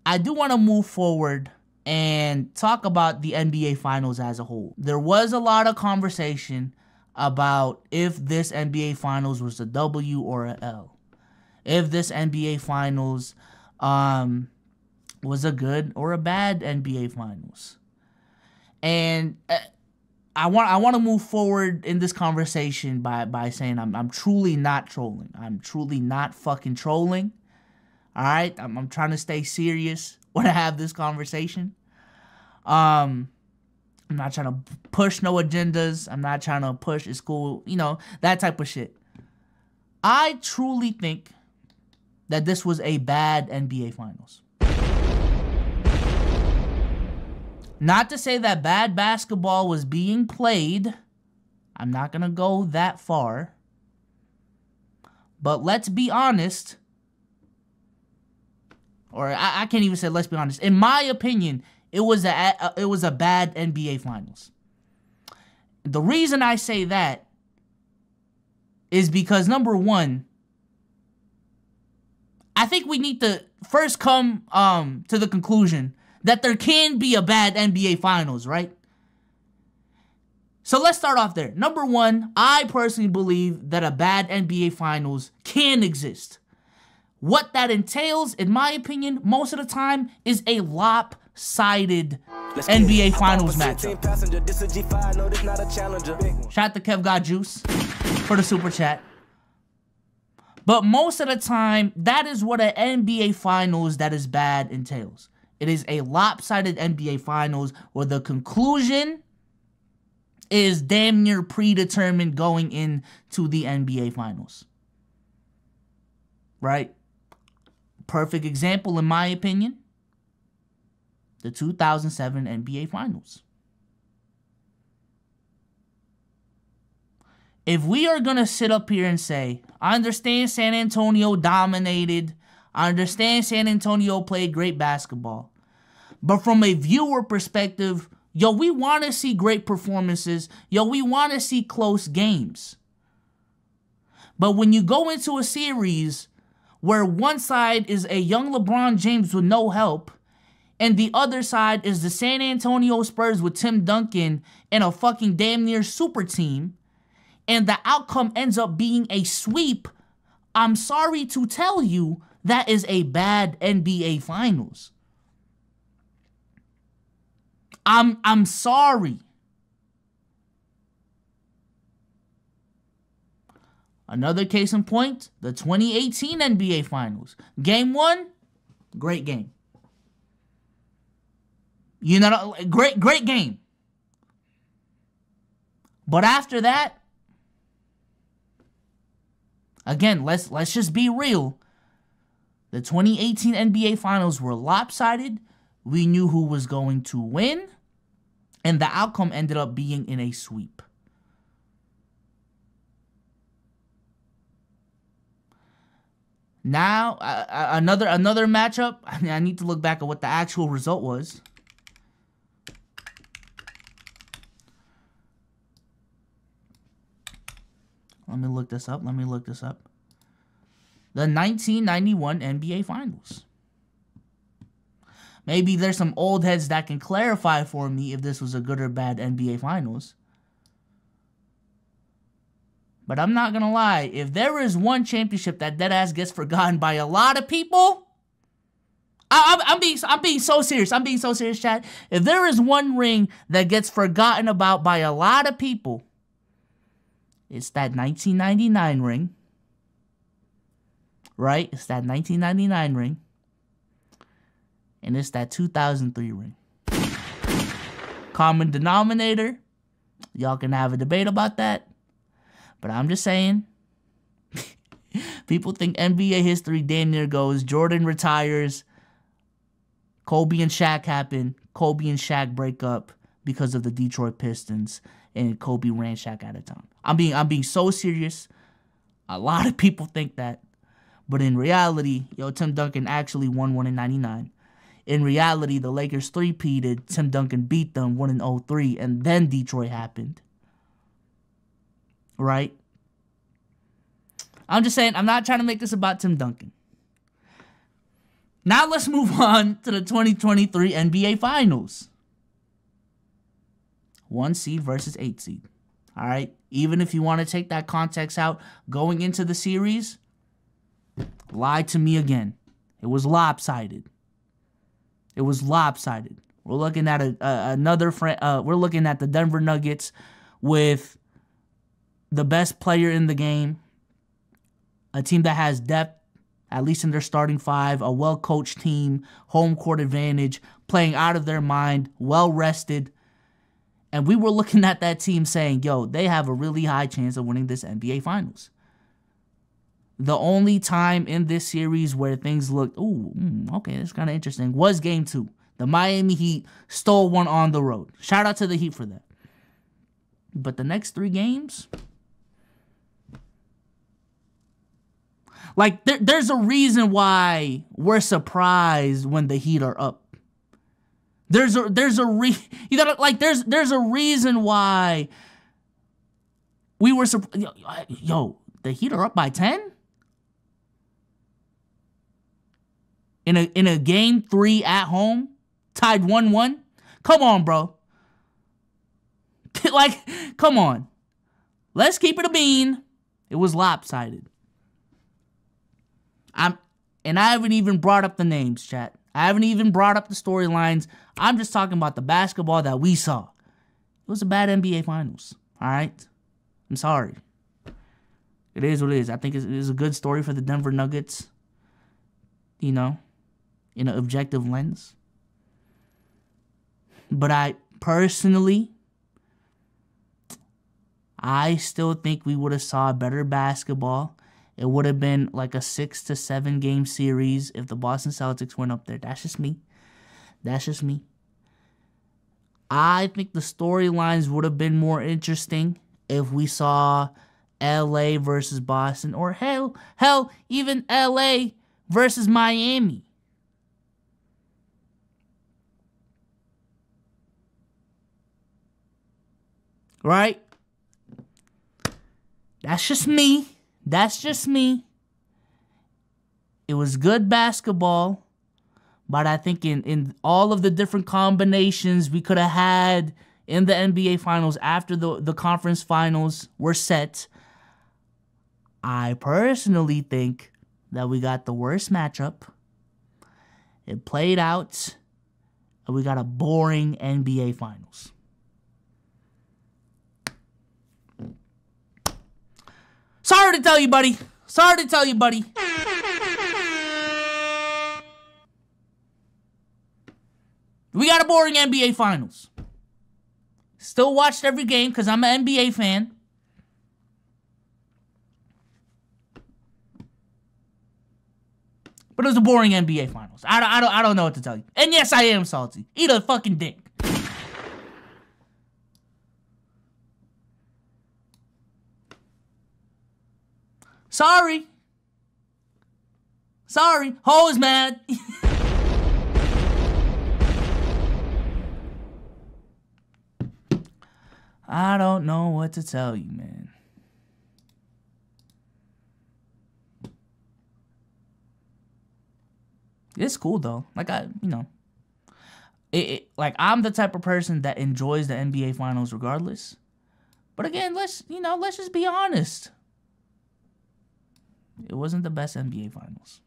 I do want to move forward and talk about the NBA Finals as a whole. There was a lot of conversation about if this NBA Finals was a W or a L. If this NBA Finals was a good or a bad NBA Finals. And I want to move forward in this conversation by saying I'm truly not trolling. I'm truly not fucking trolling. All right? I'm trying to stay serious when I have this conversation. I'm not trying to push no agendas. I'm not trying to push it's cool, you know, that type of shit. I truly think that this was a bad NBA Finals. Not to say that bad basketball was being played. I'm not going to go that far. But let's be honest. Or I can't even say let's be honest. In my opinion, it was a bad NBA Finals. The reason I say that is because, number one, I think we need to first come to the conclusion that there can be a bad NBA Finals, right? So let's start off there. Number one, I personally believe that a bad NBA Finals can exist. What that entails, in my opinion, most of the time, is a lopsided NBA Finals matchup. Shout out to Kev Got Juice for the super chat. But most of the time, that is what an NBA Finals that is bad entails. It is a lopsided NBA Finals where the conclusion is damn near predetermined going into the NBA Finals. Right? Perfect example, in my opinion, the 2007 NBA Finals. If we are going to sit up here and say, I understand San Antonio dominated, I understand San Antonio played great basketball, but from a viewer perspective, yo, we want to see great performances. Yo, we want to see close games. But when you go into a series where one side is a young LeBron James with no help, and the other side is the San Antonio Spurs with Tim Duncan and a fucking damn near super team, and the outcome ends up being a sweep, I'm sorry to tell you, that is a bad NBA Finals. I'm sorry. Another case in point, the 2018 NBA Finals. Game 1, great game. You know, great game. But after that, again, let's just be real. The 2018 NBA Finals were lopsided. We knew who was going to win, and the outcome ended up being in a sweep. Now, another matchup. I need to look back at what the actual result was. Let me look this up. The 1991 NBA Finals. Maybe there's some old heads that can clarify for me if this was a good or bad NBA Finals. But I'm not going to lie. If there is one championship that deadass gets forgotten by a lot of people, I'm being so serious. I'm being so serious, chat. If there is one ring that gets forgotten about by a lot of people, it's that 1999 ring. Right? It's that 1999 ring. And it's that 2003 ring. Common denominator. Y'all can have a debate about that. But I'm just saying. People think NBA history damn near goes. Jordan retires. Kobe and Shaq happen. Kobe and Shaq break up because of the Detroit Pistons. And Kobe ran Shaq out of town. I'm being so serious. A lot of people think that. But in reality, yo, Tim Duncan actually won one in 99. In reality, the Lakers three-peated. Tim Duncan beat them, won in 03, and then Detroit happened. Right? I'm just saying, I'm not trying to make this about Tim Duncan. Now let's move on to the 2023 NBA Finals. 1 seed versus 8 seed. All right? Even if you want to take that context out, going into the series, lie to me again. It was lopsided. It was lopsided. We're looking at we're looking at the Denver Nuggets with the best player in the game, a team that has depth, at least in their starting five, a well-coached team, home court advantage, playing out of their mind, well-rested. And we were looking at that team saying, yo, they have a really high chance of winning this NBA Finals. The only time in this series where things looked, okay, that's kind of interesting, was Game 2. The Miami Heat stole one on the road. Shout out to the Heat for that. But the next 3 games, like, there's a reason why we're surprised when the Heat are up. There's a reason why we were surprised. Yo, the Heat are up by 10 in a game 3 at home, tied 1-1. Come on, bro. Like, come on. Let's keep it a bean. It was lopsided. And I haven't even brought up the names, chat. I haven't even brought up the storylines. I'm just talking about the basketball that we saw. It was a bad NBA Finals. All right? I'm sorry. It is what it is. I think it is a good story for the Denver Nuggets, you know, in an objective lens. But I still think we would have saw better basketball. It would have been like a 6 to 7 game series if the Boston Celtics went up there. That's just me. I think the storylines would have been more interesting if we saw LA versus Boston, or hell, even LA versus Miami. Right? That's just me. It was good basketball, but I think in all of the different combinations we could have had in the NBA Finals after the conference finals were set, I personally think that we got the worst matchup. It played out, and we got a boring NBA Finals. Sorry to tell you, buddy. We got a boring NBA Finals. Still watched every game because I'm an NBA fan. But it was a boring NBA Finals. I don't know what to tell you. And yes, I am salty. Eat a fucking dick. Sorry. Ho is mad. I don't know what to tell you, man. It's cool though. Like like I'm the type of person that enjoys the NBA Finals regardless. But again, let's just be honest. It wasn't the best NBA Finals.